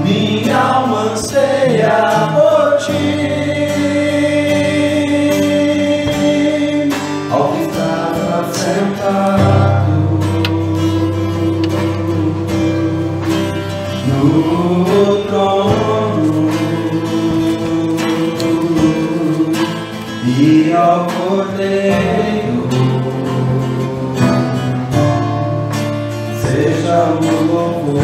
minha alma anseia por ti. Ao que estava sentado no trono e ao Cordeiro seja o louvor,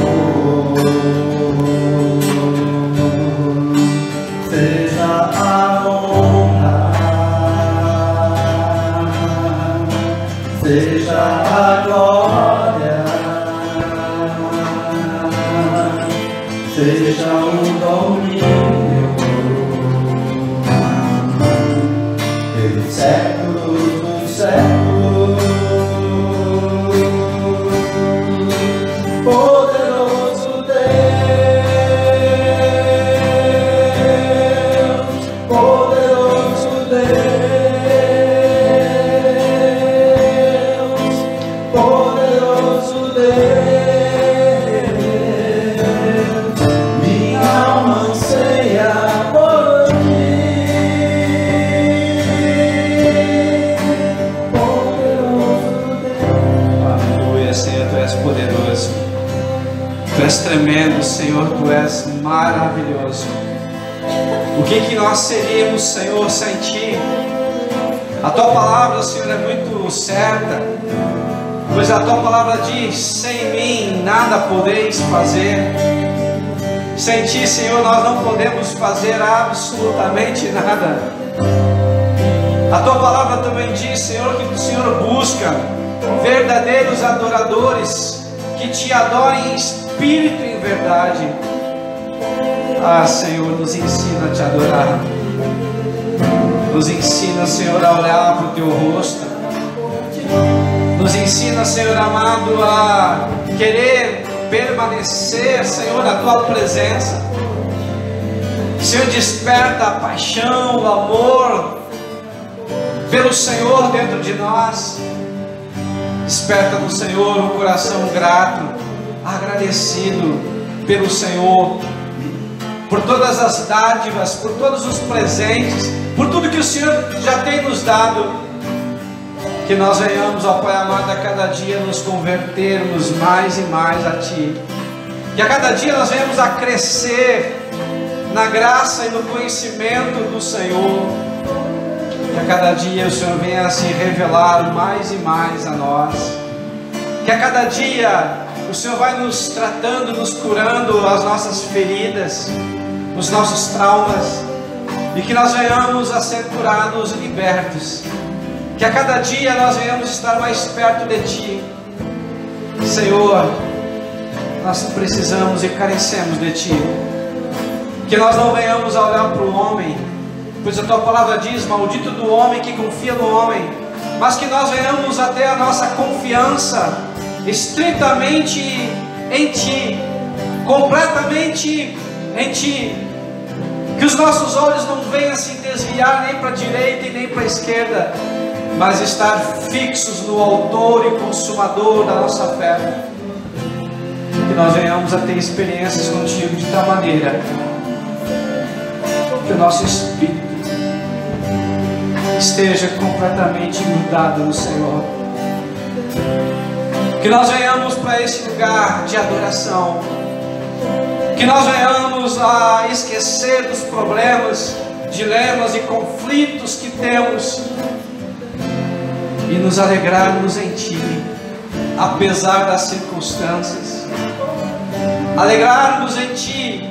seja a honra, seja a glória, seja o domínio pelos séculos dos séculos. Poderoso Deus, poderoso Deus, poderoso Deus, minha alma anseia por ti. Poderoso Deus. Aleluia, Senhor, Tu és poderoso. Tu és tremendo, Senhor, Tu és maravilhoso. O que nós seríamos, Senhor, sem Ti? A Tua palavra, Senhor, é muito certa, pois a Tua palavra diz: sem mim nada podeis fazer. Sem Ti, Senhor, nós não podemos fazer absolutamente nada. A Tua palavra também diz, Senhor, que o Senhor busca verdadeiros adoradores que Te adorem em espírito e em verdade. Ah, Senhor, nos ensina a Te adorar. Nos ensina, Senhor, a olhar para o Teu rosto. Nos ensina, Senhor amado, a querer permanecer, Senhor, na Tua presença. Senhor, desperta a paixão, o amor pelo Senhor dentro de nós. Desperta no Senhor um coração grato, agradecido pelo Senhor, por todas as dádivas, por todos os presentes, por tudo que o Senhor já tem nos dado. Que nós venhamos, ó Pai amado, a cada dia nos convertermos mais e mais a Ti. Que a cada dia nós venhamos a crescer na graça e no conhecimento do Senhor. Que a cada dia o Senhor venha a se revelar mais e mais a nós. Que a cada dia o Senhor vai nos tratando, nos curando as nossas feridas, os nossos traumas. E que nós venhamos a ser curados e libertos. Que a cada dia nós venhamos estar mais perto de Ti. Senhor, nós precisamos e carecemos de Ti. Que nós não venhamos a olhar para o homem, pois a Tua palavra diz: maldito do homem que confia no homem. Mas que nós venhamos a ter a nossa confiança estritamente em Ti, completamente em Ti. Que os nossos olhos não venham se desviar nem para a direita e nem para a esquerda, mas estar fixos no autor e consumador da nossa fé. Que nós venhamos a ter experiências contigo de tal maneira que o nosso espírito esteja completamente grudado no Senhor. Que nós venhamos para esse lugar de adoração. Que nós venhamos a esquecer dos problemas, dilemas e conflitos que temos e nos alegrarmos em Ti, apesar das circunstâncias. Alegrarmos em Ti,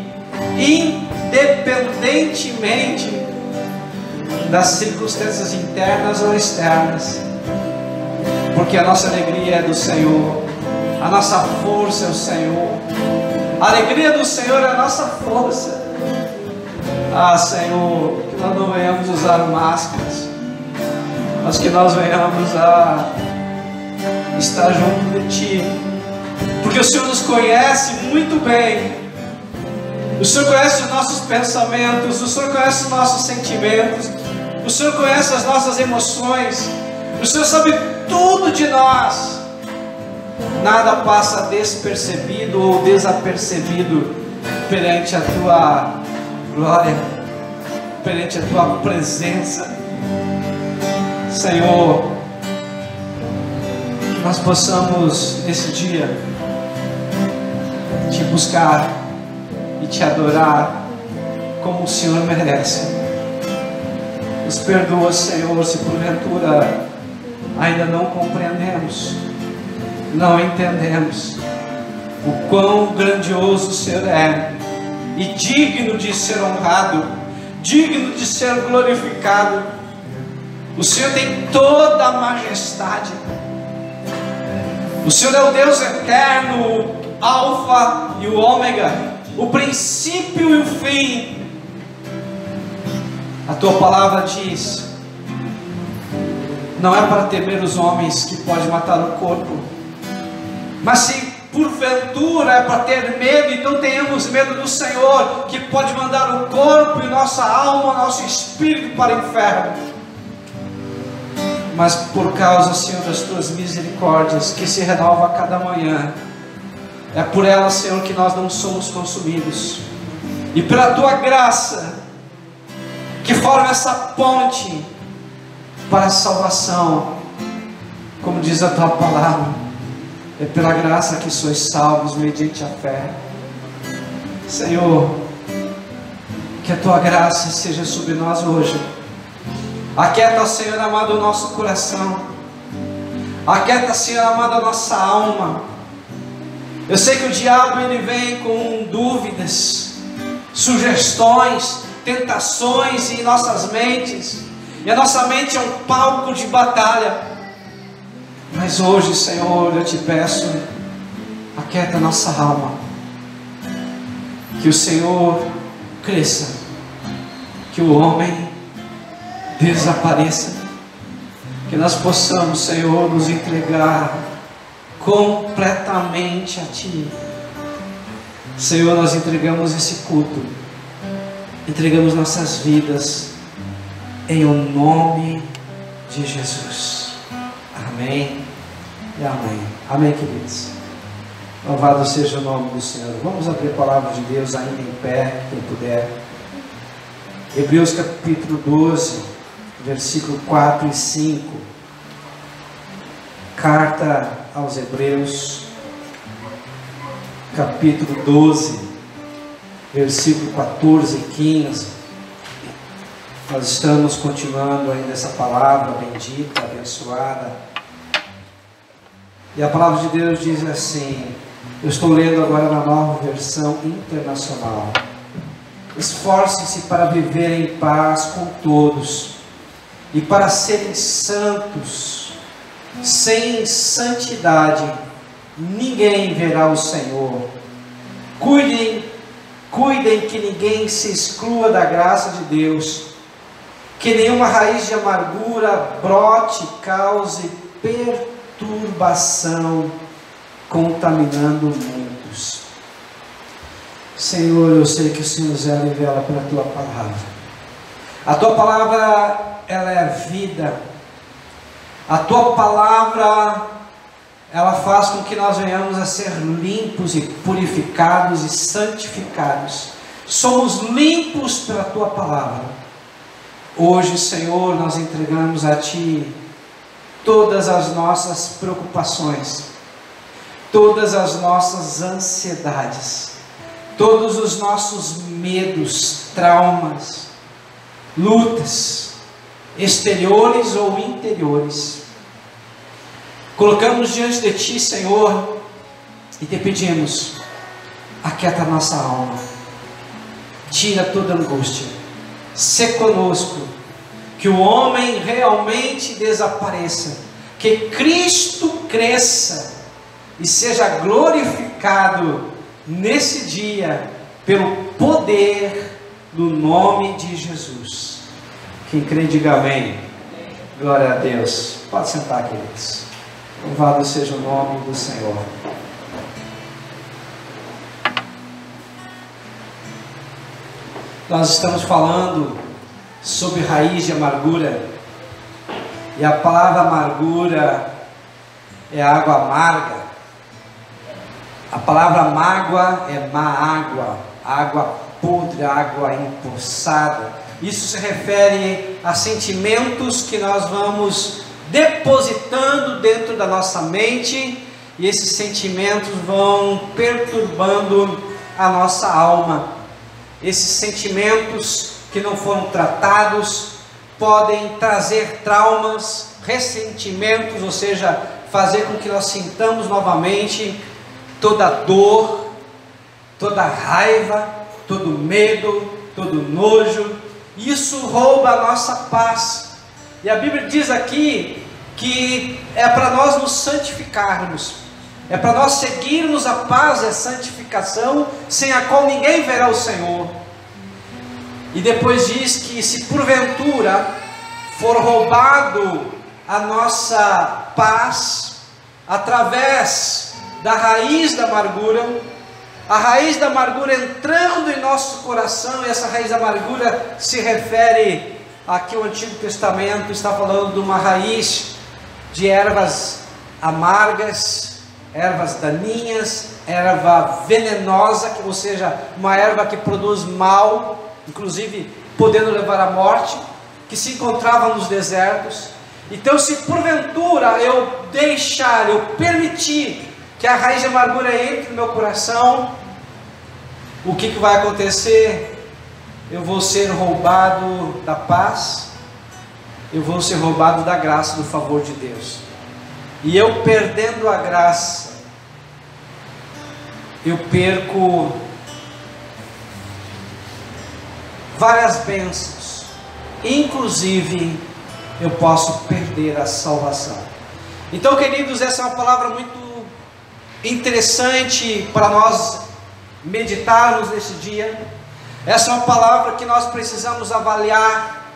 independentemente das circunstâncias internas ou externas, porque a nossa alegria é do Senhor, a nossa força é o Senhor, a alegria do Senhor é a nossa força. Ah, Senhor, que nós não venhamos usar máscaras, mas que nós venhamos a estar junto de Ti, porque o Senhor nos conhece muito bem. O Senhor conhece os nossos pensamentos, o Senhor conhece os nossos sentimentos, o Senhor conhece as nossas emoções, o Senhor sabe tudo de nós. nada passa despercebido ou desapercebido perante a tua glória, perante a tua presença. Senhor, que nós possamos nesse dia te buscar e te adorar como o Senhor merece. Nos perdoa, Senhor, se porventura ainda não compreendemos, não entendemos o quão grandioso o Senhor é e digno de ser honrado, digno de ser glorificado. O Senhor tem toda a majestade. O Senhor é o Deus eterno, o Alfa e o Ômega, o princípio e o fim. A tua palavra diz: não é para temer os homens que pode matar o corpo, mas se porventura é para ter medo, então tenhamos medo do Senhor, que pode mandar o corpo e nossa alma, nosso espírito para o inferno. Mas por causa, Senhor, das tuas misericórdias, que se renova a cada manhã, é por elas, Senhor, que nós não somos consumidos, e pela tua graça, que forma essa ponte para a salvação, como diz a tua palavra. É pela graça que sois salvos mediante a fé. Senhor, que a tua graça seja sobre nós hoje. Aquieta, Senhor amado, o nosso coração. Aquieta, Senhor amado, a nossa alma. Eu sei que o diabo ele vem com dúvidas, sugestões, tentações em nossas mentes, e a nossa mente é um palco de batalha. Mas hoje, Senhor, eu te peço, aquieta a nossa alma, que o Senhor cresça, que o homem desapareça, que nós possamos, Senhor, nos entregar completamente a Ti. Senhor, nós entregamos esse culto, entregamos nossas vidas em o nome de Jesus. Amém e amém. Amém, queridos. Louvado seja o nome do Senhor. Vamos abrir a palavra de Deus ainda em pé, quem puder. Hebreus capítulo 12, versículo 4 e 5. Carta aos Hebreus, capítulo 12, versículo 14 e 15. Nós estamos continuando ainda essa palavra bendita, abençoada. E a palavra de Deus diz assim, eu estou lendo agora na nova versão internacional: esforcem-se para viver em paz com todos e para serem santos. Sem santidade ninguém verá o Senhor. Cuidem que ninguém se exclua da graça de Deus, que nenhuma raiz de amargura brote e cause perturbação, contaminando muitos. Senhor, eu sei que o Senhor zela e vela pela tua palavra. A tua palavra, ela é vida. A tua palavra, ela faz com que nós venhamos a ser limpos e purificados e santificados. Somos limpos pela tua palavra. Hoje, Senhor, nós entregamos a Ti todas as nossas preocupações, todas as nossas ansiedades, todos os nossos medos, traumas, lutas, exteriores ou interiores. Colocamos diante de Ti, Senhor, e Te pedimos, aquieta a nossa alma, tira toda angústia, sê conosco, que o homem realmente desapareça, que Cristo cresça e seja glorificado nesse dia, pelo poder do nome de Jesus. Quem crê, diga amém. Glória a Deus. Pode sentar, queridos. Louvado seja o nome do Senhor. Nós estamos falando sobre raiz de amargura. E a palavra amargura é água amarga. A palavra mágoa é má água, água podre, água empoçada. Isso se refere a sentimentos que nós vamos depositando dentro da nossa mente, e esses sentimentos vão perturbando a nossa alma. Esses sentimentos que não foram tratados podem trazer traumas, ressentimentos, ou seja, fazer com que nós sintamos novamente toda dor, toda raiva, todo medo, todo nojo. Isso rouba a nossa paz. E a Bíblia diz aqui que é para nós nos santificarmos, é para nós seguirmos a paz e a santificação, sem a qual ninguém verá o Senhor. E depois diz que se porventura for roubado a nossa paz através da raiz da amargura, a raiz da amargura entrando em nosso coração, e essa raiz da amargura se refere aqui, o Antigo Testamento está falando de uma raiz de ervas amargas, ervas daninhas, erva venenosa, ou seja, uma erva que produz mal, inclusive podendo levar à morte, que se encontrava nos desertos. Então, se porventura eu deixar, eu permitir que a raiz de amargura entre no meu coração, o que vai acontecer? Eu vou ser roubado da paz, eu vou ser roubado da graça, do favor de Deus. E eu perdendo a graça, eu perco várias bênçãos, inclusive eu posso perder a salvação. Então, queridos, essa é uma palavra muito interessante para nós meditarmos nesse dia. Essa é uma palavra que nós precisamos avaliar,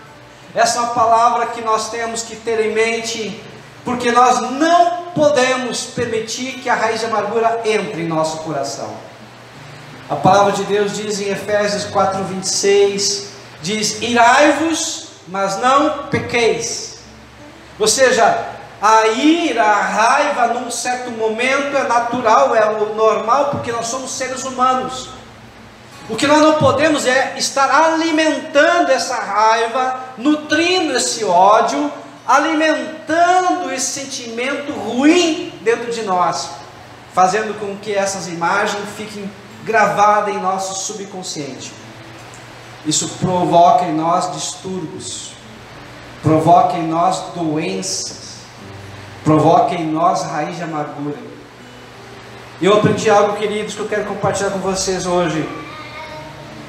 essa é uma palavra que nós temos que ter em mente, porque nós não podemos permitir que a raiz de amargura entre em nosso coração. A palavra de Deus diz em Efésios 4:26, diz: irai-vos, mas não pequeis. Ou seja, a ira, a raiva num certo momento é natural, é o normal, porque nós somos seres humanos. O que nós não podemos é estar alimentando essa raiva, nutrindo esse ódio, alimentando esse sentimento ruim dentro de nós, fazendo com que essas imagens fiquem gravadas em nosso subconsciente. Isso provoca em nós distúrbios, provoca em nós doenças, provoca em nós raiz de amargura. Eu aprendi algo, queridos, que eu quero compartilhar com vocês hoje,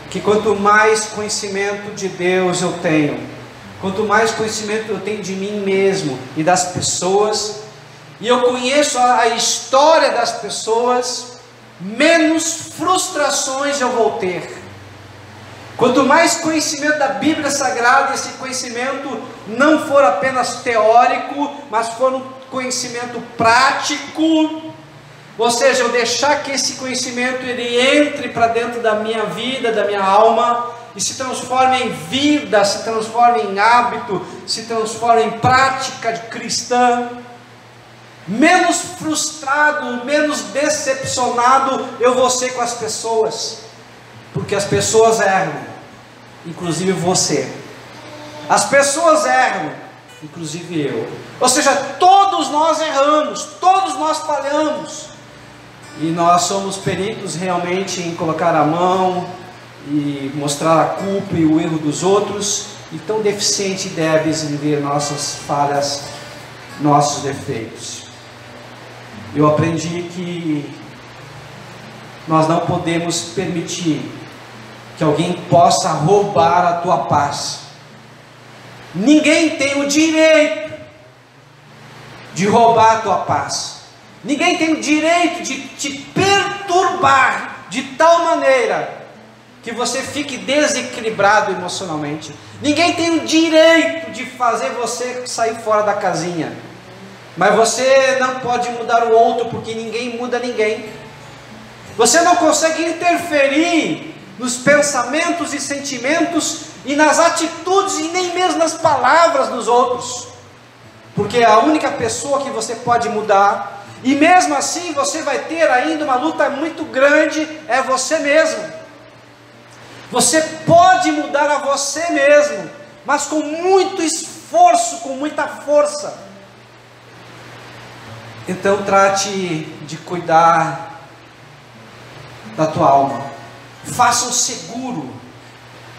que quanto mais conhecimento de Deus eu tenho, quanto mais conhecimento eu tenho de mim mesmo e das pessoas, e eu conheço a história das pessoas, menos frustrações eu vou ter. Quanto mais conhecimento da Bíblia Sagrada, esse conhecimento não for apenas teórico, mas for um conhecimento prático, ou seja, eu deixar que esse conhecimento ele entre para dentro da minha vida, da minha alma, e se transforme em vida, se transforme em hábito, se transforme em prática cristã, menos frustrado, menos decepcionado eu vou ser com as pessoas, porque as pessoas erram, inclusive você. As pessoas erram, inclusive eu. Ou seja, todos nós erramos, todos nós falhamos, e nós somos peritos realmente em colocar a mão e mostrar a culpa e o erro dos outros, e tão deficiente e débeis em ver nossas falhas, nossos defeitos. Eu aprendi que nós não podemos permitir que alguém possa roubar a tua paz. Ninguém tem o direito de roubar a tua paz. Ninguém tem o direito de te perturbar de tal maneira que você fique desequilibrado emocionalmente. Ninguém tem o direito de fazer você sair fora da casinha. Mas você não pode mudar o outro, porque ninguém muda ninguém. Você não consegue interferir nos pensamentos e sentimentos e nas atitudes e nem mesmo nas palavras dos outros, porque a única pessoa que você pode mudar E mesmo assim você vai ter ainda uma luta muito grande, é você mesmo. Você pode mudar a você mesmo, mas com muito esforço, com muita força. Então trate de cuidar da tua alma. Faça um seguro.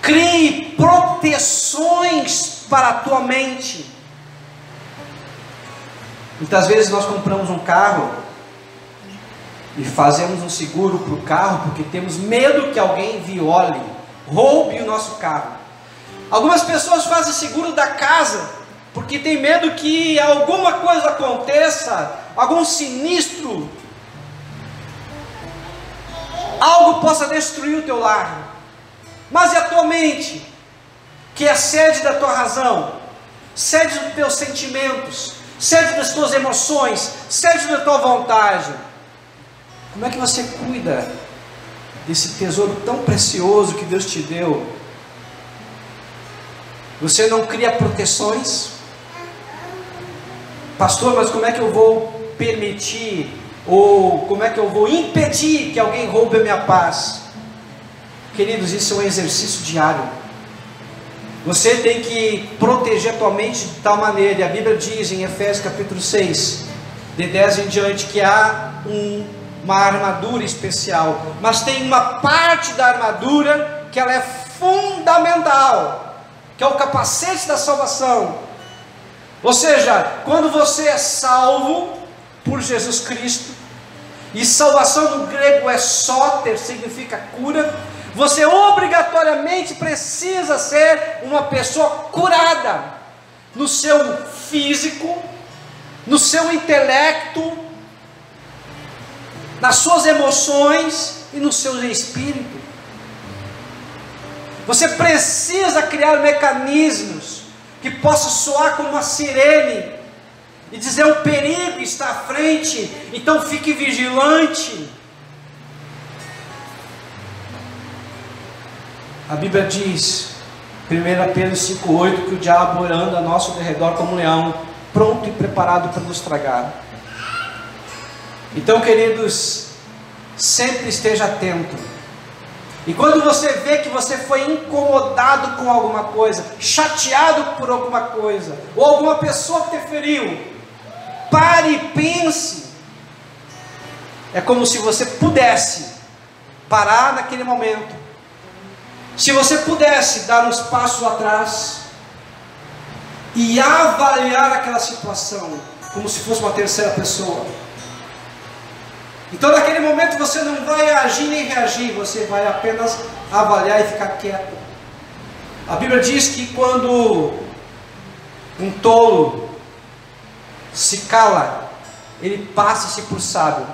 Crie proteções para a tua mente. Muitas vezes nós compramos um carro e fazemos um seguro para o carro porque temos medo que alguém viole, roube o nosso carro. Algumas pessoas fazem seguro da casa porque tem medo que alguma coisa aconteça, algum sinistro, algo possa destruir o teu lar. Mas e a tua mente, que é a sede da tua razão, sede dos teus sentimentos, sede das tuas emoções, sede da tua vontade? Como é que você cuida desse tesouro tão precioso que Deus te deu? Você não cria proteções? Pastor, mas como é que eu vou permitir, ou como é que eu vou impedir que alguém roube a minha paz? Queridos, isso é um exercício diário. Você tem que proteger a tua mente de tal maneira, e a Bíblia diz em Efésios capítulo 6, de 10 em diante, que há uma armadura especial, mas tem uma parte da armadura que ela é fundamental, que é o capacete da salvação. Ou seja, quando você é salvo por Jesus Cristo, e salvação no grego é soter, significa cura, você obrigatoriamente precisa ser uma pessoa curada no seu físico, no seu intelecto, nas suas emoções e no seu espírito. Você precisa criar mecanismos que possam soar como uma sirene e dizer: o perigo está à frente, então fique vigilante. A Bíblia diz, 1 Pedro 5,8, que o diabo anda ao nosso derredor como um leão, pronto e preparado para nos tragar. Então, queridos, sempre esteja atento. E quando você vê que você foi incomodado com alguma coisa, chateado por alguma coisa, ou alguma pessoa que te feriu, pare e pense. É como se você pudesse parar naquele momento. Se você pudesse dar uns passos atrás e avaliar aquela situação como se fosse uma terceira pessoa. Então naquele momento você não vai agir nem reagir, você vai apenas avaliar e ficar quieto. A Bíblia diz que quando um tolo se cala, ele passa-se por sábio.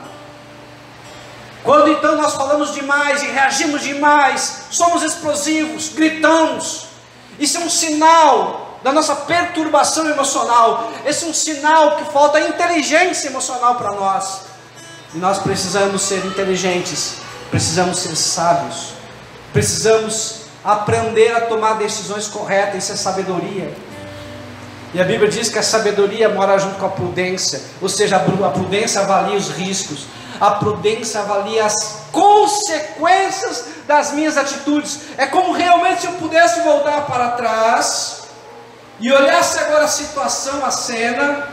Quando então nós falamos demais e reagimos demais, somos explosivos, gritamos, isso é um sinal da nossa perturbação emocional. Esse é um sinal que falta inteligência emocional para nós. E nós precisamos ser inteligentes, precisamos ser sábios, precisamos aprender a tomar decisões corretas. Isso é sabedoria. E a Bíblia diz que a sabedoria mora junto com a prudência, ou seja, a prudência avalia os riscos, a prudência avalia as consequências das minhas atitudes. É como realmente se eu pudesse voltar para trás e olhasse agora a situação, a cena,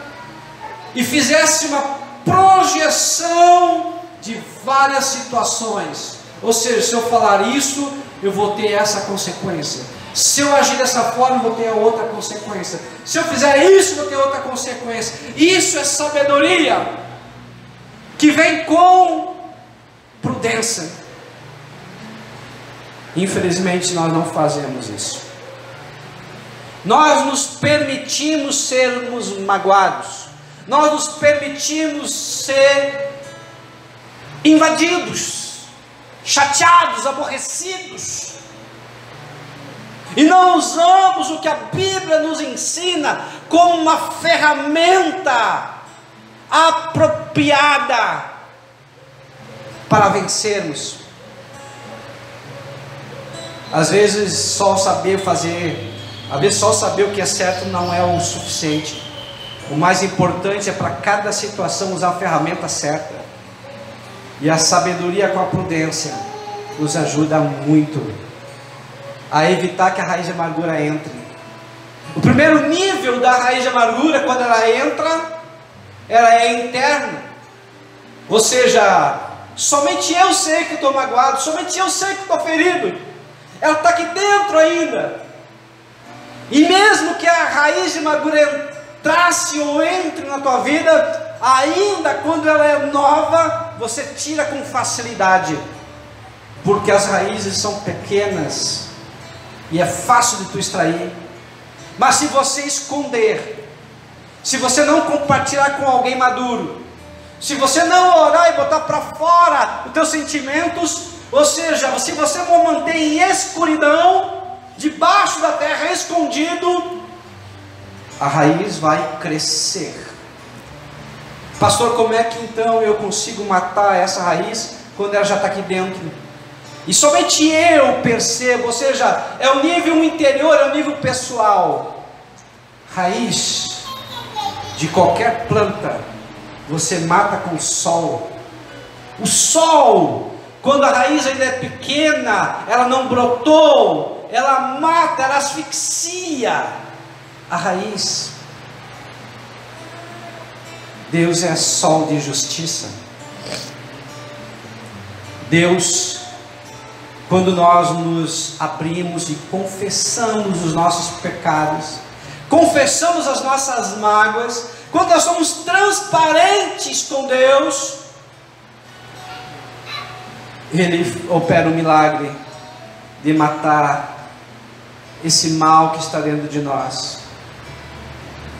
e fizesse uma projeção de várias situações. Ou seja, se eu falar isso, eu vou ter essa consequência. Se eu agir dessa forma, eu vou ter outra consequência. Se eu fizer isso, eu vou ter outra consequência. Isso é sabedoria, que vem com prudência. Infelizmente nós não fazemos isso. Nós nos permitimos sermos magoados, nós nos permitimos ser invadidos, chateados, aborrecidos, e não usamos o que a Bíblia nos ensina como uma ferramenta apropriada para vencermos. Às vezes só saber fazer, às vezes só saber o que é certo não é o suficiente. O mais importante é para cada situação usar a ferramenta certa. E a sabedoria com a prudência nos ajuda muito a evitar que a raiz de amargura entre. O primeiro nível da raiz de amargura, quando ela entra, ela é interna. Ou seja, somente eu sei que estou magoado, somente eu sei que estou ferido. Ela está aqui dentro ainda. E mesmo que a raiz de amargura entrasse ou entre na tua vida, ainda quando ela é nova, você tira com facilidade, porque as raízes são pequenas e é fácil de tu extrair. Mas se você esconder, se você não compartilhar com alguém maduro, se você não orar e botar para fora os teus sentimentos, ou seja, se você manter em escuridão, debaixo da terra, escondido, a raiz vai crescer. Pastor, como é que então eu consigo matar essa raiz quando ela já está aqui dentro? E somente eu percebo, ou seja, é o nível interior, é o nível pessoal. Raiz de qualquer planta você mata com o sol. O sol, quando a raiz ainda é pequena, ela não brotou, ela mata, ela asfixia a raiz. Deus é sol de justiça. Deus, quando nós nos abrimos e confessamos os nossos pecados, confessamos as nossas mágoas, quando nós somos transparentes com Deus, Ele opera o milagre de matar esse mal que está dentro de nós.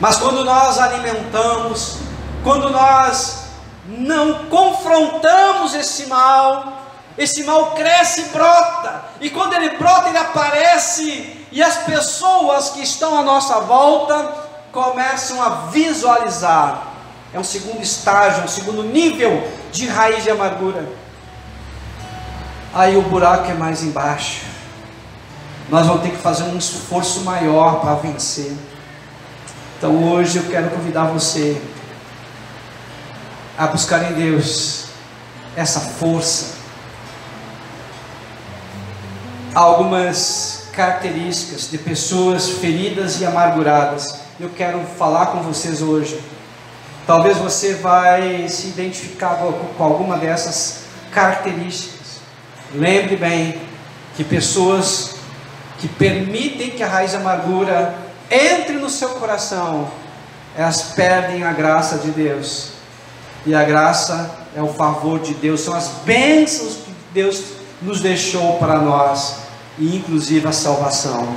Mas quando nós alimentamos, quando nós não confrontamos esse mal cresce e brota, e quando ele brota, ele aparece, e as pessoas que estão à nossa volta começam a visualizar. É um segundo estágio, um segundo nível de raiz de amargura. Aí o buraco é mais embaixo, nós vamos ter que fazer um esforço maior para vencer. Então hoje eu quero convidar você a buscar em Deus essa força. Há algumas características de pessoas feridas e amarguradas. Eu quero falar com vocês hoje. Talvez você vai se identificar com alguma dessas características. Lembre bem que pessoas que permitem que a raiz de amargura entre no seu coração, elas perdem a graça de Deus. E a graça é o favor de Deus, são as bênçãos que Deus nos deixou para nós, e inclusive a salvação.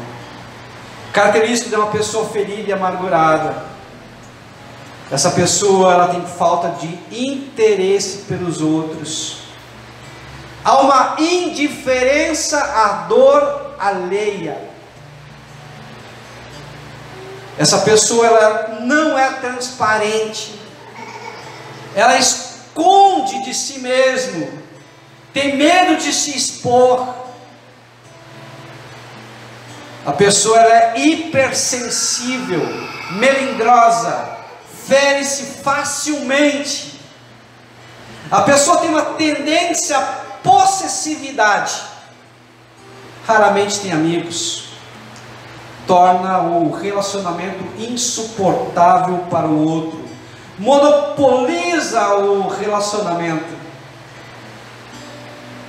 Característica de uma pessoa ferida e amargurada: essa pessoa, ela tem falta de interesse pelos outros. Há uma indiferença à dor alheia. Essa pessoa, ela não é transparente, ela esconde de si mesmo, tem medo de se expor. A pessoa, ela é hipersensível, melindrosa, fere-se facilmente. A pessoa tem uma tendência à possessividade, raramente tem amigos, torna o relacionamento insuportável para o outro, monopoliza o relacionamento.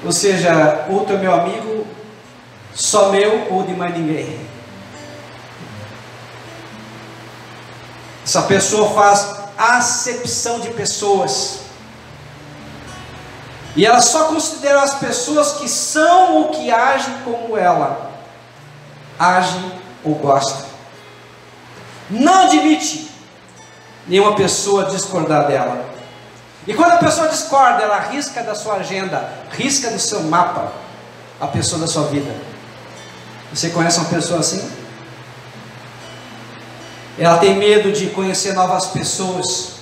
Ou seja, outro é meu amigo, só meu ou de mais ninguém. Essa pessoa faz acepção de pessoas, e ela só considera as pessoas que são ou que agem como ela agem ou gosta. Não admite nenhuma pessoa discordar dela. E quando a pessoa discorda, ela risca da sua agenda, risca do seu mapa a pessoa da sua vida. Você conhece uma pessoa assim? Ela tem medo de conhecer novas pessoas,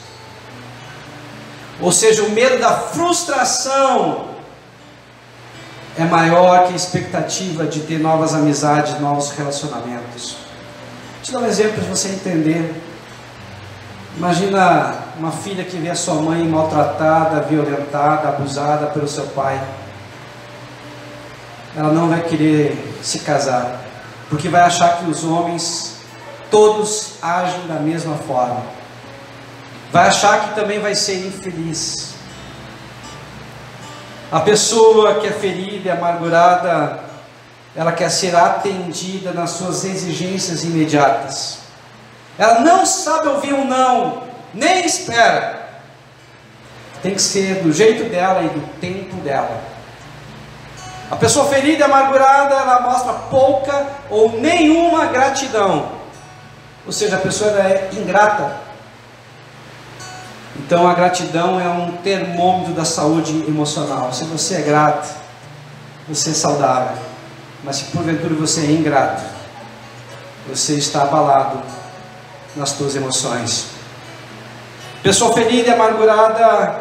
ou seja, o medo da frustração é maior que a expectativa de ter novas amizades, novos relacionamentos. Vou te dar um exemplo para você entender. Imagina uma filha que vê a sua mãe maltratada, violentada, abusada pelo seu pai. Ela não vai querer se casar, porque vai achar que os homens todos agem da mesma forma. Vai achar que também vai ser infeliz. A pessoa que é ferida e amargurada, ela quer ser atendida nas suas exigências imediatas. Ela não sabe ouvir um não, nem espera. Tem que ser do jeito dela e do tempo dela. A pessoa ferida e amargurada, ela mostra pouca ou nenhuma gratidão. Ou seja, a pessoa é ingrata. Então a gratidão é um termômetro da saúde emocional. Se você é grato, você é saudável. Mas se porventura você é ingrato, você está abalado nas suas emoções. Pessoa ferida e amargurada,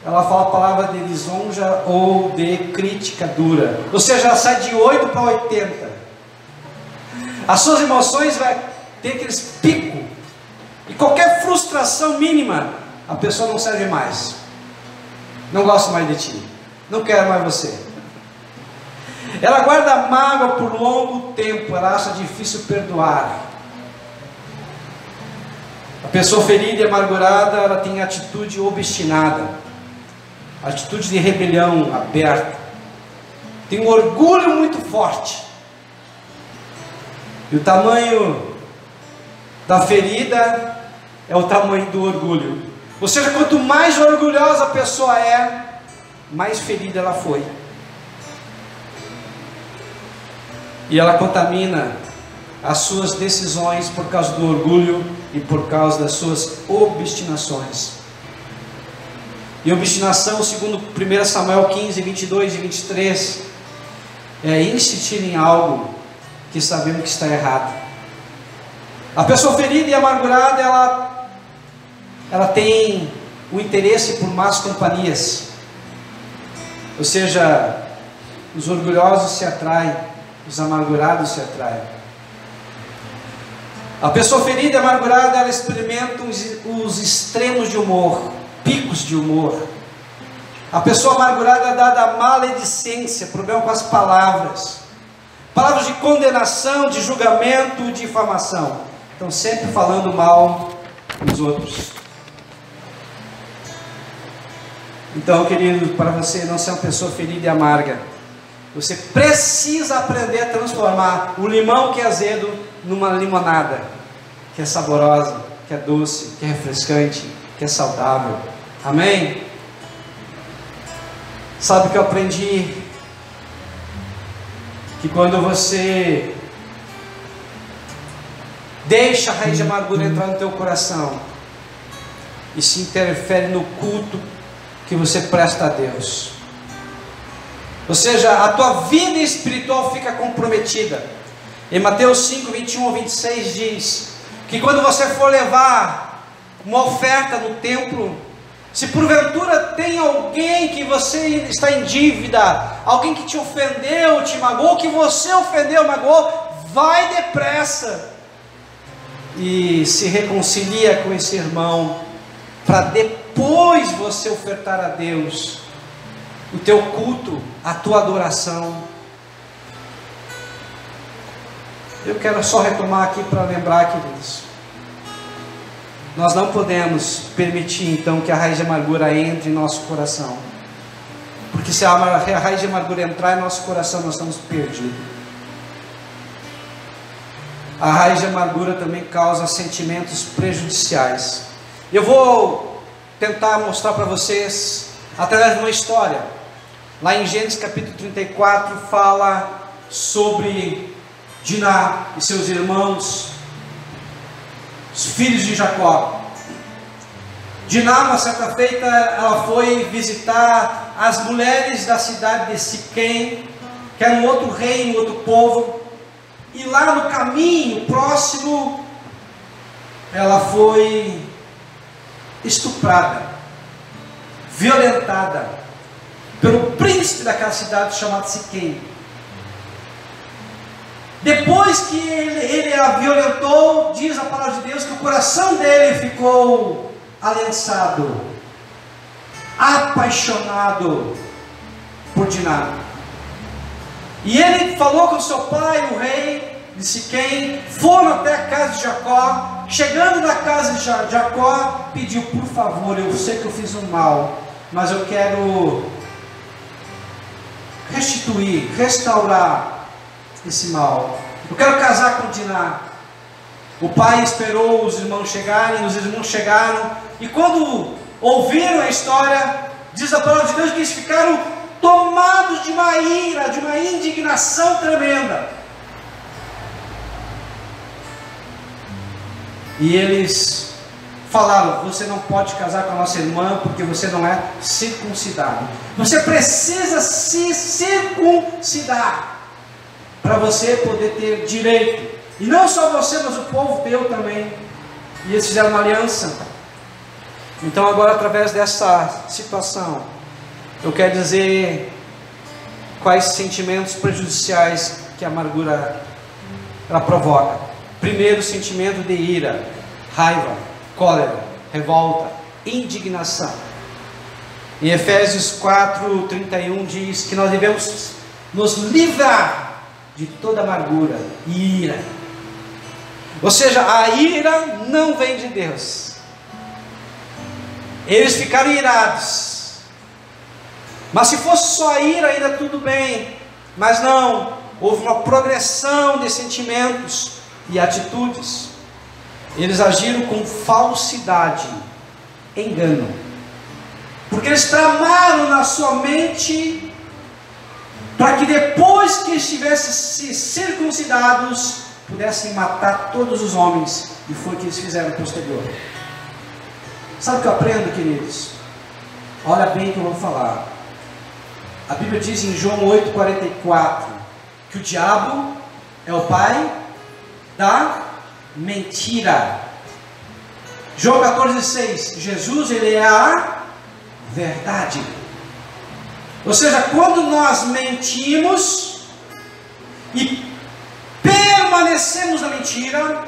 ela fala a palavra de lisonja ou de crítica dura. Ou seja, ela sai de 8 para 80. As suas emoções vai ter aqueles picos. E qualquer frustração mínima, a pessoa não serve mais. Não gosto mais de ti. Não quero mais você. Ela guarda mágoa por longo tempo. Ela acha difícil perdoar. A pessoa ferida e amargurada, ela tem atitude obstinada, atitude de rebelião aberta, tem um orgulho muito forte. E o tamanho da ferida é o tamanho do orgulho. Ou seja, quanto mais orgulhosa a pessoa é, mais ferida ela foi. E ela contamina as suas decisões por causa do orgulho e por causa das suas obstinações. E obstinação, segundo 1 Samuel 15, 22 e 23, é insistir em algo que sabemos que está errado. A pessoa ferida e amargurada, ela tem o interesse por más companhias. Ou seja, os orgulhosos se atraem, os amargurados se atraem. A pessoa ferida e amargurada, ela experimenta os extremos de humor, picos de humor. A pessoa amargurada é dada a maledicência, problema com as palavras. Palavras de condenação, de julgamento, de difamação. Então sempre falando mal dos outros. Então, querido, para você não ser uma pessoa ferida e amarga, você precisa aprender a transformar o limão que é azedo numa limonada, que é saborosa, que é doce, que é refrescante, que é saudável. Amém? Sabe o que eu aprendi? Que quando você deixa a raiz de amargura entrar no teu coração e se interfere no culto que você presta a Deus, ou seja, a tua vida espiritual fica comprometida. Em Mateus 5, 21 ou 26 diz que quando você for levar uma oferta no templo, se porventura tem alguém que você está em dívida, alguém que te ofendeu, te magoou, que você ofendeu, magoou, vai depressa e se reconcilia com esse irmão, para depois você ofertar a Deus o teu culto, a tua adoração. Eu quero só retomar aqui para lembrar, queridos, nós não podemos permitir então que a raiz de amargura entre em nosso coração, porque se a raiz de amargura entrar em nosso coração, nós estamos perdidos. A raiz de amargura também causa sentimentos prejudiciais. Eu vou tentar mostrar para vocês através de uma história. Lá em Gênesis capítulo 34 fala sobre Diná e seus irmãos, os filhos de Jacó. Diná, uma certa feita, ela foi visitar as mulheres da cidade de Siquém, que era um outro reino, outro povo, e lá no caminho próximo, ela foi estuprada, violentada, pelo príncipe daquela cidade chamado Siquém. Depois que ele a violentou, diz a palavra de Deus que o coração dele ficou aliançado, apaixonado por Diná. E ele falou com seu pai, o rei de Siquém, foram até a casa de Jacó. Chegando na casa de Jacó, pediu: por favor, eu sei que eu fiz um mal, mas eu quero restituir, restaurar esse mal. Eu quero casar com Diná. O pai esperou os irmãos chegarem, os irmãos chegaram, e quando ouviram a história, diz a palavra de Deus que eles ficaram tomados de uma ira, de uma indignação tremenda. E eles falaram: você não pode casar com a nossa irmã porque você não é circuncidado. Você precisa se circuncidar para você poder ter direito. E não só você, mas o povo teu também. E eles fizeram uma aliança. Então agora, através dessa situação, eu quero dizer quais sentimentos prejudiciais que a amargura ela provoca. Primeiro, sentimento de ira, raiva, cólera, revolta, indignação. Em Efésios 4:31 diz que nós devemos nos livrar de toda amargura e ira. Ou seja, a ira não vem de Deus. Eles ficaram irados. Mas se fosse só a ira, ainda tudo bem. Mas não, houve uma progressão de sentimentos e atitudes. Eles agiram com falsidade, engano, porque eles tramaram na sua mente para que depois que estivessem se circuncidados, pudessem matar todos os homens. E foi o que eles fizeram posterior. Sabe o que eu aprendo, queridos? Olha bem o que eu vou falar. A Bíblia diz em João 8:44 que o diabo é o pai da mentira. João 14:6, Jesus, ele é a verdade. Ou seja, quando nós mentimos e permanecemos na mentira,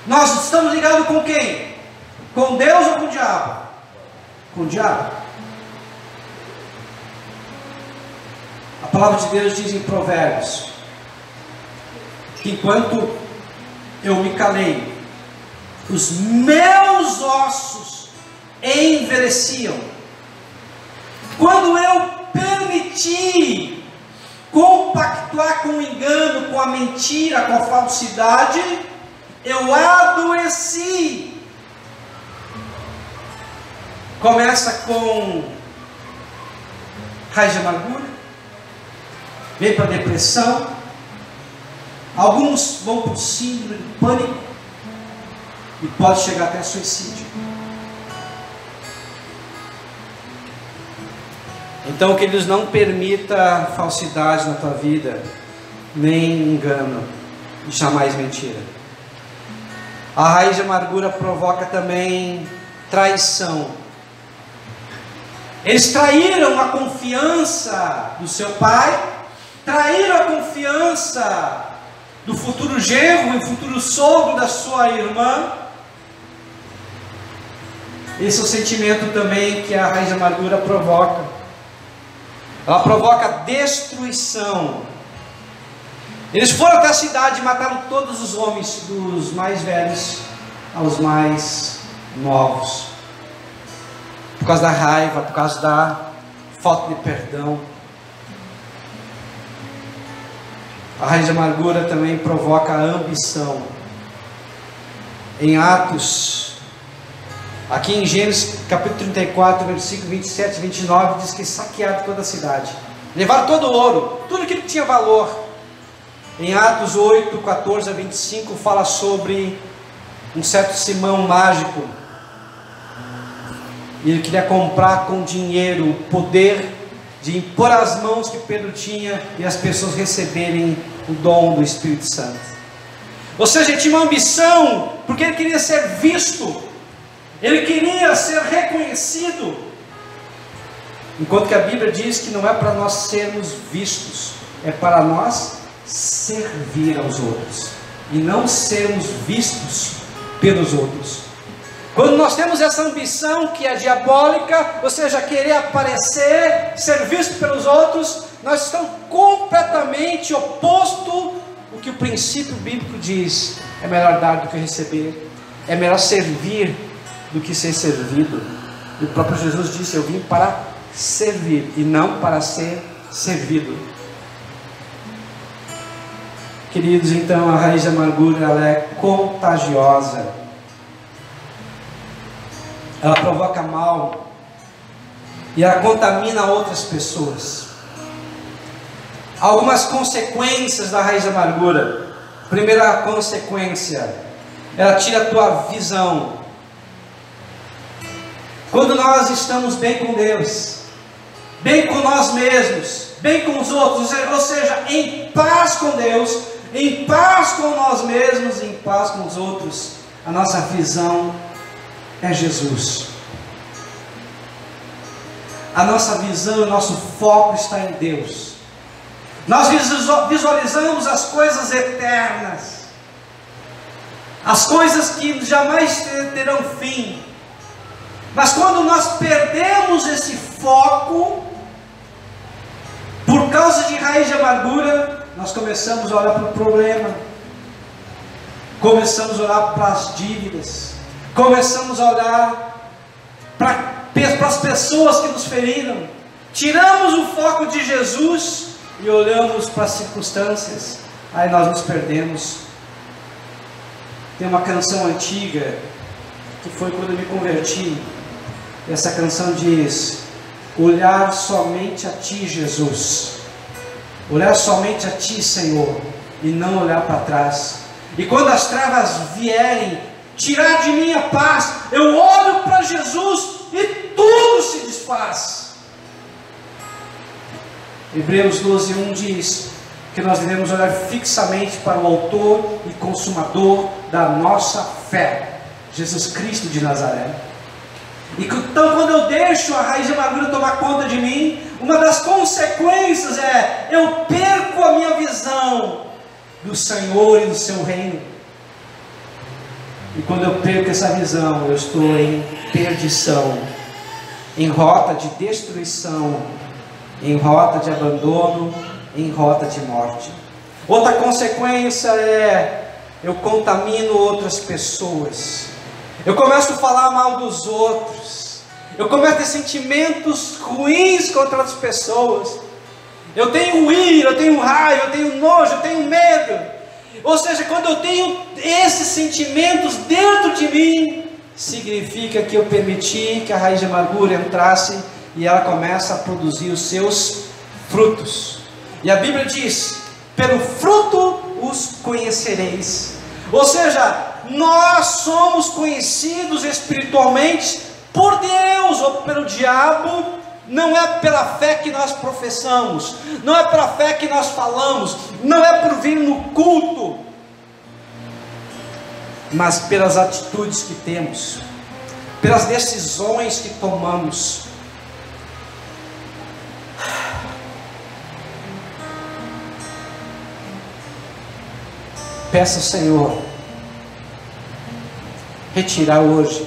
nós estamos ligados com quem? Com Deus ou com o diabo? Com o diabo. A palavra de Deus diz em Provérbios que enquanto eu me calei, os meus ossos envelheciam. Quando eu permiti compactuar com o engano, com a mentira, com a falsidade, eu adoeci. Começa com raiz de amargura, vem para depressão, alguns vão para o síndrome do pânico e pode chegar até suicídio. Então, que Deus não permita falsidade na tua vida, nem engano, e jamais mentira. A raiz de amargura provoca também traição. Eles traíram a confiança do seu pai, traíram a confiança do futuro genro e futuro sogro da sua irmã. Esse é o sentimento também que a raiz de amargura provoca. Ela provoca destruição. Eles foram até a cidade e mataram todos os homens, dos mais velhos aos mais novos, por causa da raiva, por causa da falta de perdão. A raiz de amargura também provoca a ambição. Em Atos, aqui em Gênesis capítulo 34, versículo 27 e 29, diz que saquearam toda a cidade, levaram todo o ouro, tudo aquilo que tinha valor. Em Atos 8, 14 a 25, fala sobre um certo Simão mágico. Ele queria comprar com dinheiro o poder de impor as mãos que Pedro tinha e as pessoas receberem o dom do Espírito Santo. Ou seja, ele tinha uma ambição, porque ele queria ser visto, ele queria ser reconhecido, enquanto que a Bíblia diz que não é para nós sermos vistos, é para nós servir aos outros e não sermos vistos pelos outros. Quando nós temos essa ambição que é diabólica, ou seja, querer aparecer, ser visto pelos outros, nós estamos completamente oposto ao que o princípio bíblico diz. É melhor dar do que receber, é melhor servir do que ser servido. E o próprio Jesus disse: eu vim para servir e não para ser servido. Queridos, então a raiz da amargura, ela é contagiosa. Ela provoca mal e ela contamina outras pessoas. Algumas consequências da raiz da amargura. Primeira consequência, ela tira a tua visão. Quando nós estamos bem com Deus, bem com nós mesmos, bem com os outros, ou seja, em paz com Deus, em paz com nós mesmos, em paz com os outros, a nossa visão é Jesus. A nossa visão, o nosso foco está em Deus. Nós visualizamos as coisas eternas, as coisas que jamais terão fim. Mas quando nós perdemos esse foco, por causa de raiz de amargura, nós começamos a olhar para o problema, começamos a olhar para as dívidas, começamos a olhar para as pessoas que nos feriram, tiramos o foco de Jesus e olhamos para as circunstâncias, aí nós nos perdemos. Tem uma canção antiga, que foi quando eu me converti, essa canção diz: olhar somente a Ti, Jesus, olhar somente a Ti, Senhor, e não olhar para trás. E quando as trevas vierem tirar de mim a paz, eu olho para Jesus e tudo se desfaz. Hebreus 12:1 diz que nós devemos olhar fixamente para o autor e consumador da nossa fé, Jesus Cristo de Nazaré. Então, quando eu deixo a raiz de amargura tomar conta de mim, uma das consequências é eu perco a minha visão do Senhor e do seu reino. E quando eu perco essa visão, eu estou em perdição, em rota de destruição, em rota de abandono, em rota de morte. Outra consequência é eu contamino outras pessoas. Eu começo a falar mal dos outros. Eu começo a ter sentimentos ruins contra outras pessoas. Eu tenho ira, eu tenho raiva, eu tenho nojo, eu tenho medo. Ou seja, quando eu tenho esses sentimentos dentro de mim, significa que eu permiti que a raiz de amargura entrasse e ela começa a produzir os seus frutos. E a Bíblia diz: pelo fruto os conhecereis. Ou seja, nós somos conhecidos espiritualmente por Deus ou pelo diabo. Não é pela fé que nós professamos, não é pela fé que nós falamos, não é por vir no culto, mas pelas atitudes que temos, pelas decisões que tomamos. Peça ao Senhor retirar hoje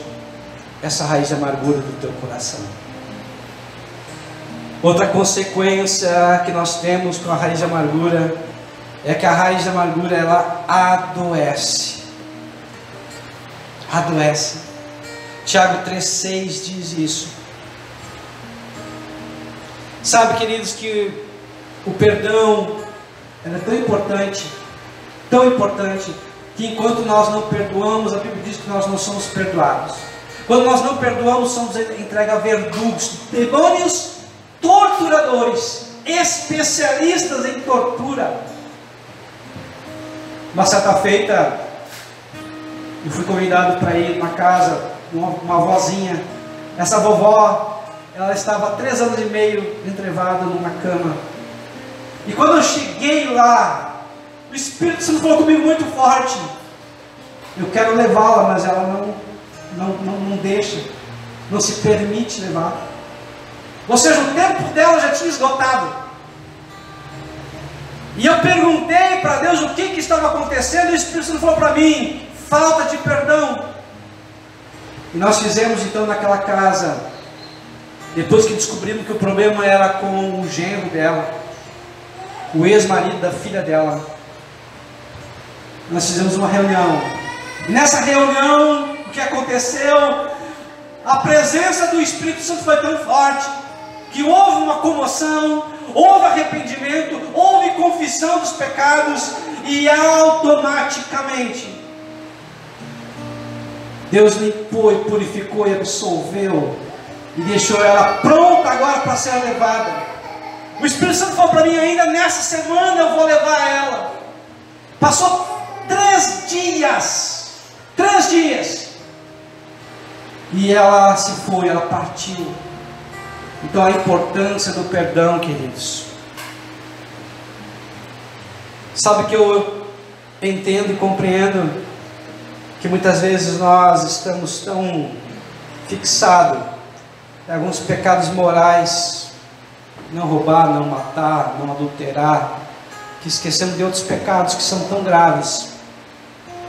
essa raiz de amargura do teu coração. Outra consequência que nós temos com a raiz de amargura é que a raiz de amargura ela adoece. Adoece. Tiago 3,6 diz isso. Sabe, queridos, que o perdão é tão importante, que enquanto nós não perdoamos, a Bíblia diz que nós não somos perdoados. Quando nós não perdoamos, somos entregues a verdugos, demônios torturadores, especialistas em tortura. Uma certa feita, eu fui convidado para ir numa casa, uma avózinha. Essa vovó, ela estava há 3 anos e meio entrevada numa cama. E quando eu cheguei lá, o Espírito Santo falou comigo muito forte: eu quero levá-la, mas ela não deixa, não se permite levar. Ou seja, o tempo dela já tinha esgotado. E eu perguntei para Deus o que estava acontecendo, e o Espírito Santo falou para mim: falta de perdão. E nós fizemos então naquela casa, depois que descobrimos que o problema era com o genro dela, o ex-marido da filha dela, nós fizemos uma reunião. E nessa reunião, o que aconteceu? A presença do Espírito Santo foi tão forte que houve uma comoção, houve arrependimento, houve confissão dos pecados, e automaticamente Deus limpou e purificou e absolveu e deixou ela pronta agora para ser levada. O Espírito Santo falou para mim: ainda nessa semana eu vou levar ela. Passou 3 dias, e ela se foi, ela partiu. Então a importância do perdão, queridos. Sabe que eu entendo e compreendo que muitas vezes nós estamos tão fixados em alguns pecados morais, não roubar, não matar, não adulterar, que esquecemos de outros pecados que são tão graves,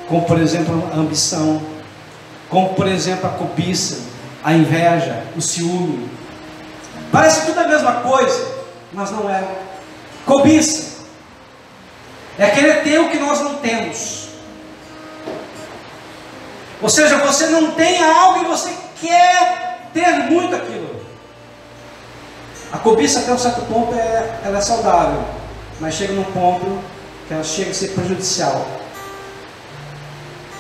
como por exemplo a ambição, como por exemplo a cobiça, a inveja, o ciúme. Parece tudo a mesma coisa, mas não é. Cobiça é querer ter o que nós não temos. Ou seja, você não tem algo e você quer ter muito aquilo. A cobiça até um certo ponto ela é saudável, mas chega num ponto que ela chega a ser prejudicial.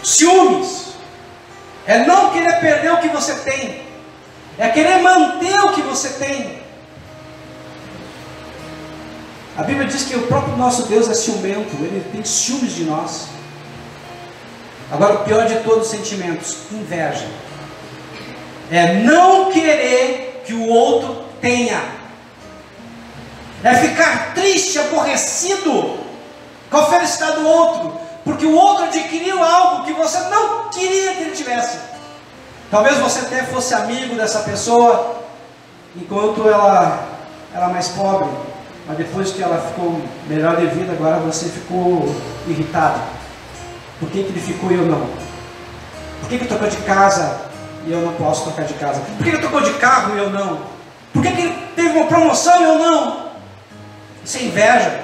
Ciúmes é não querer perder o que você tem, é querer manter o que você tem. A Bíblia diz que o próprio nosso Deus é ciumento, Ele tem ciúmes de nós. Agora, o pior de todos os sentimentos, inveja, é não querer que o outro tenha, é ficar triste, aborrecido com a felicidade do outro, porque o outro adquiriu algo que você não queria que ele tivesse. Talvez você até fosse amigo dessa pessoa enquanto ela era mais pobre, mas depois que ela ficou melhor de vida, agora você ficou irritado. Por que ele ficou e eu não? Por que ele trocou de casa e eu não posso trocar de casa? Por que ele trocou de carro e eu não? Por que ele teve uma promoção e eu não? Isso é inveja.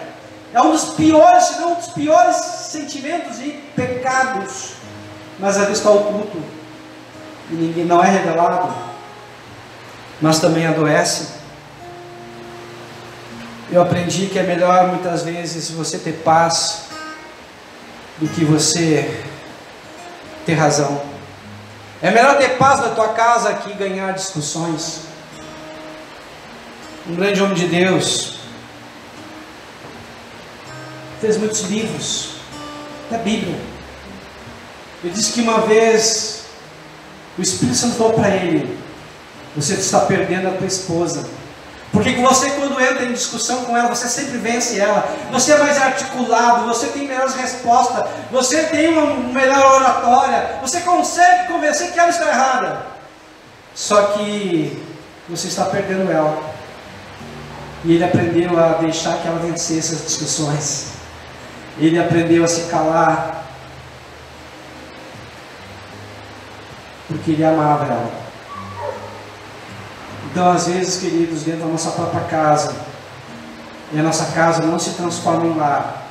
É um dos piores, se não um dos piores sentimentos e pecados. Mas ali está oculto. E ninguém não é revelado. Mas também adoece. Eu aprendi que é melhor muitas vezes você ter paz do que você ter razão. É melhor ter paz na tua casa que ganhar discussões. Um grande homem de Deus fez muitos livros da Bíblia. Ele disse que uma vez o Espírito Santo falou para ele: você está perdendo a tua esposa. Porque você, quando entra em discussão com ela, você sempre vence ela. Você é mais articulado, você tem melhores respostas, você tem uma melhor oratória, você consegue convencer que ela está errada. Só que você está perdendo ela. E ele aprendeu a deixar que ela vencesse as discussões. Ele aprendeu a se calar, porque ele amava ela. Então, às vezes, queridos, dentro da nossa própria casa, e a nossa casa não se transforma em lar,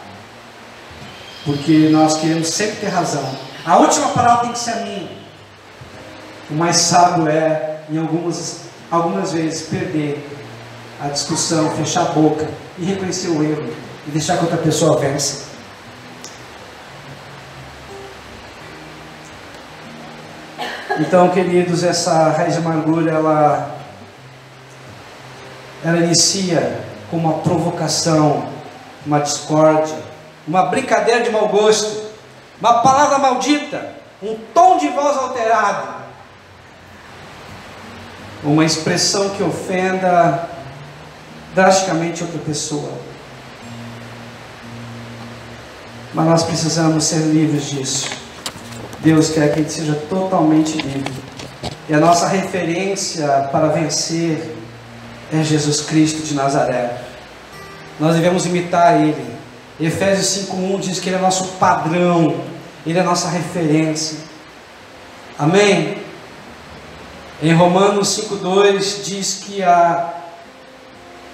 porque nós queremos sempre ter razão. A última palavra tem que ser a minha. O mais sábio é, em algumas vezes, perder a discussão, fechar a boca e reconhecer o erro e deixar que outra pessoa vença. Então, queridos, essa raiz de amargura, ela inicia com uma provocação, uma discórdia, uma brincadeira de mau gosto, uma palavra maldita, um tom de voz alterado, uma expressão que ofenda drasticamente outra pessoa. Mas nós precisamos ser livres disso. Deus quer que a gente seja totalmente livre. E a nossa referência para vencer é Jesus Cristo de Nazaré. Nós devemos imitar Ele. Efésios 5:1 diz que Ele é nosso padrão, Ele é nossa referência. Amém? Em Romanos 5:2 diz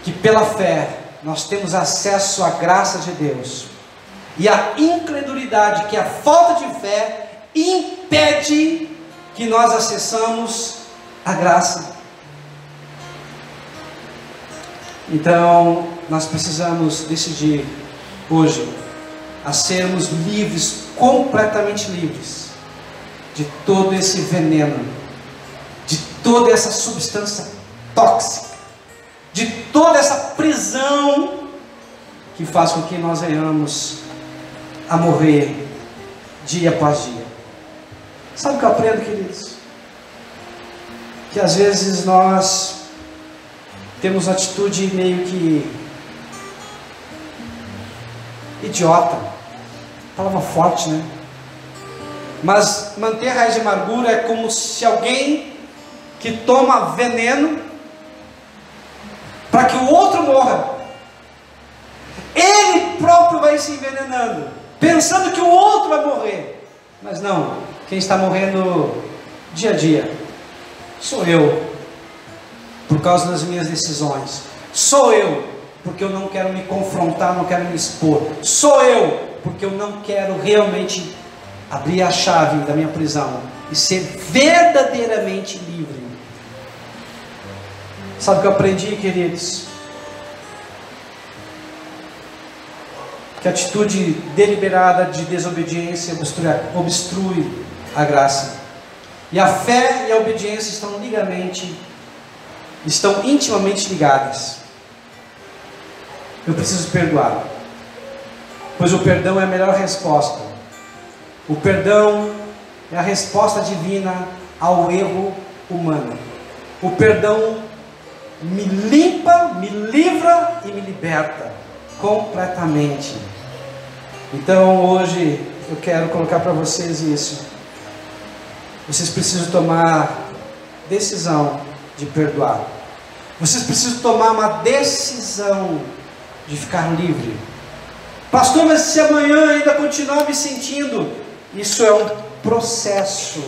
que pela fé nós temos acesso à graça de Deus. E a incredulidade, que é a falta de fé, impede que nós acessamos a graça. Então, nós precisamos decidir hoje a sermos livres, completamente livres, de todo esse veneno, de toda essa substância tóxica, de toda essa prisão que faz com que nós venhamos a morrer dia após dia. Sabe o que eu aprendo, queridos? Que às vezes nós temos atitude meio que idiota, palavra forte, né? Mas manter a raiz de amargura é como se alguém que toma veneno para que o outro morra, ele próprio vai se envenenando, pensando que o outro vai morrer. Mas não, quem está morrendo dia a dia sou eu, por causa das minhas decisões. Sou eu, porque eu não quero me confrontar, não quero me expor. Sou eu, porque eu não quero realmente abrir a chave da minha prisão e ser verdadeiramente livre. Sabe o que eu aprendi, queridos? Que a atitude deliberada de desobediência obstrui a graça. E a fé e a obediência estão intimamente ligadas. Eu preciso perdoar, pois o perdão é a melhor resposta. O perdão é a resposta divina ao erro humano. O perdão me limpa, me livra e me liberta completamente. Então hoje eu quero colocar para vocês isso. Vocês precisam tomar decisão de perdoar. Vocês precisam tomar uma decisão de ficar livre. Pastor, mas se amanhã ainda continuar me sentindo, isso é um processo.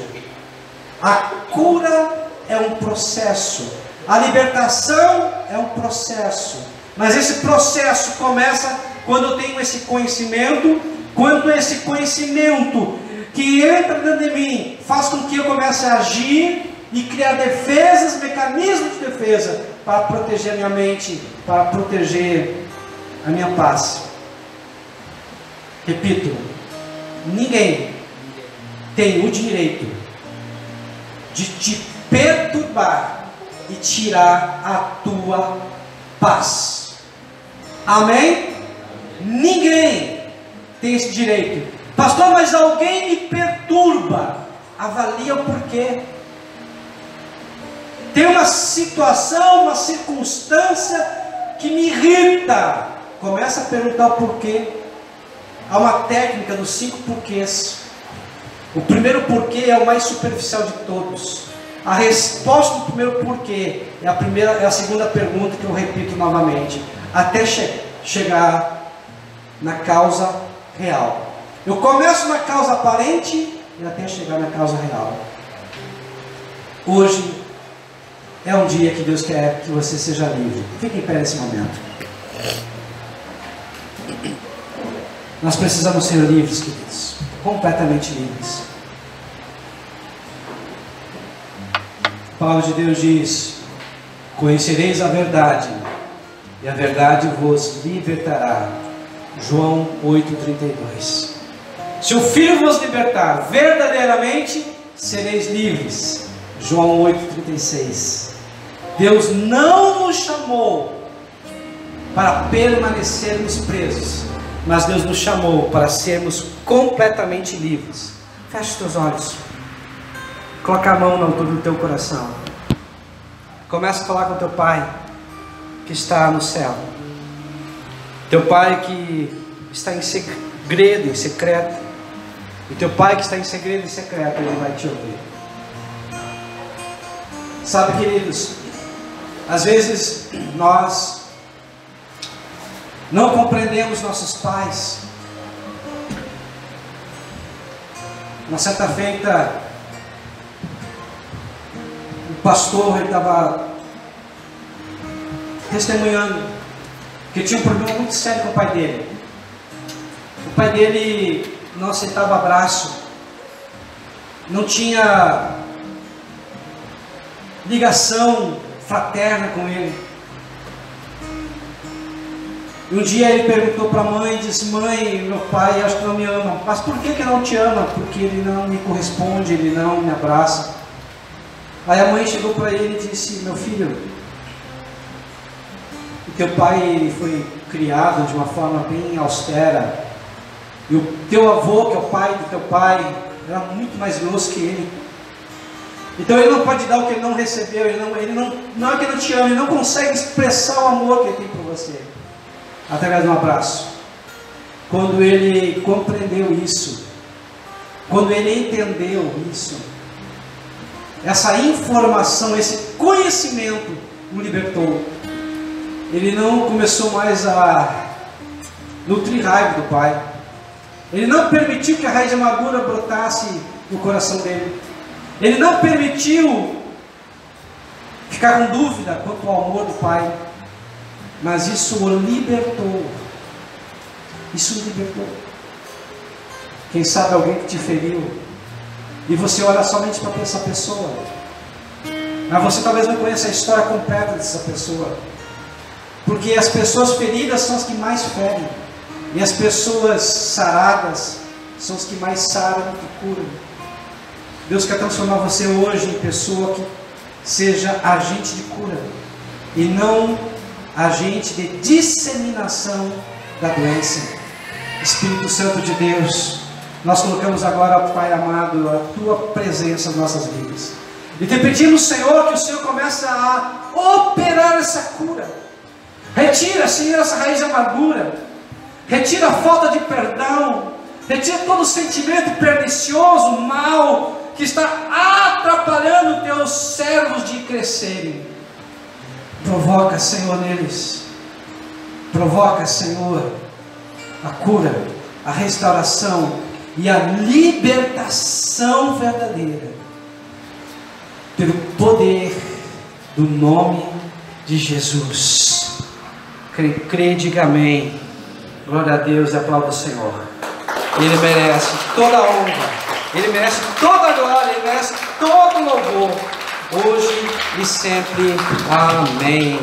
A cura é um processo. A libertação é um processo. Mas esse processo começa quando eu tenho esse conhecimento, quando esse conhecimento que entra dentro de mim faz com que eu comece a agir e criar defesas, mecanismos de defesa para proteger a minha mente, para proteger a minha paz. Repito, ninguém tem o direito de te perturbar e tirar a tua paz. Amém? Ninguém tem esse direito. Pastor, mas alguém me perturba. Avalia o porquê. Tem uma situação, uma circunstância que me irrita. Começa a perguntar o porquê. Há uma técnica dos 5 porquês. O primeiro porquê é o mais superficial de todos. A resposta do primeiro porquê é a segunda pergunta que eu repito novamente, até chegar na causa real. Eu começo na causa aparente e até chegar na causa real. Hoje é um dia que Deus quer que você seja livre. Fique em pé nesse momento. Nós precisamos ser livres, queridos, completamente livres. A palavra de Deus diz: conhecereis a verdade, e a verdade vos libertará. João 8,32. Se o Filho vos libertar, verdadeiramente sereis livres. João 8,36. Deus não nos chamou para permanecermos presos, mas Deus nos chamou para sermos completamente livres. Feche os teus olhos. Coloca a mão na altura do teu coração. Começa a falar com teu Pai que está no céu. Teu Pai que está em segredo, em secreto. E teu Pai que está em segredo e secreto, Ele vai te ouvir. Sabe, queridos, às vezes nós não compreendemos nossos pais. Uma certa feita, o pastor estava testemunhando que tinha um problema muito sério com o pai dele. O pai dele não aceitava abraço, não tinha ligação fraterna com ele. E um dia ele perguntou para a mãe, disse: mãe, meu pai acho que não me ama. Mas por que não te ama? Porque ele não me corresponde, ele não me abraça. Aí a mãe chegou para ele e disse: meu filho, o teu pai foi criado de uma forma bem austera, e o teu avô, que é o pai do teu pai, era muito mais grosso que ele. Então ele não pode dar o que ele não recebeu. Não é que ele não te ama, ele não consegue expressar o amor que ele tem por você através de um abraço. Quando ele compreendeu isso, quando ele entendeu isso, essa informação, esse conhecimento o libertou. Ele não começou mais a nutrir raiva do pai. Ele não permitiu que a raiz de amargura brotasse no coração dele. Ele não permitiu ficar com dúvida quanto ao amor do pai. Mas isso o libertou. Isso o libertou. Quem sabe alguém que te feriu, e você olha somente para essa pessoa, mas você talvez não conheça a história completa dessa pessoa. Porque as pessoas feridas são as que mais ferem, e as pessoas saradas são as que mais saram e curam. Deus quer transformar você hoje em pessoa que seja agente de cura, e não agente de disseminação da doença. Espírito Santo de Deus, nós colocamos agora, Pai amado, a Tua presença nas nossas vidas, e te pedimos, Senhor, que o Senhor comece a operar essa cura. Retira, Senhor, essa raiz de amargura, retira a falta de perdão, retira todo o sentimento pernicioso, mal, que está atrapalhando teus servos de crescerem. Provoca, Senhor, neles. Provoca, Senhor, a cura, a restauração e a libertação verdadeira, pelo poder do nome de Jesus. Crê, diga amém. Glória a Deus e aplauda o Senhor. Ele merece toda a honra, Ele merece toda a glória, Ele merece todo o louvor, hoje e sempre. Amém.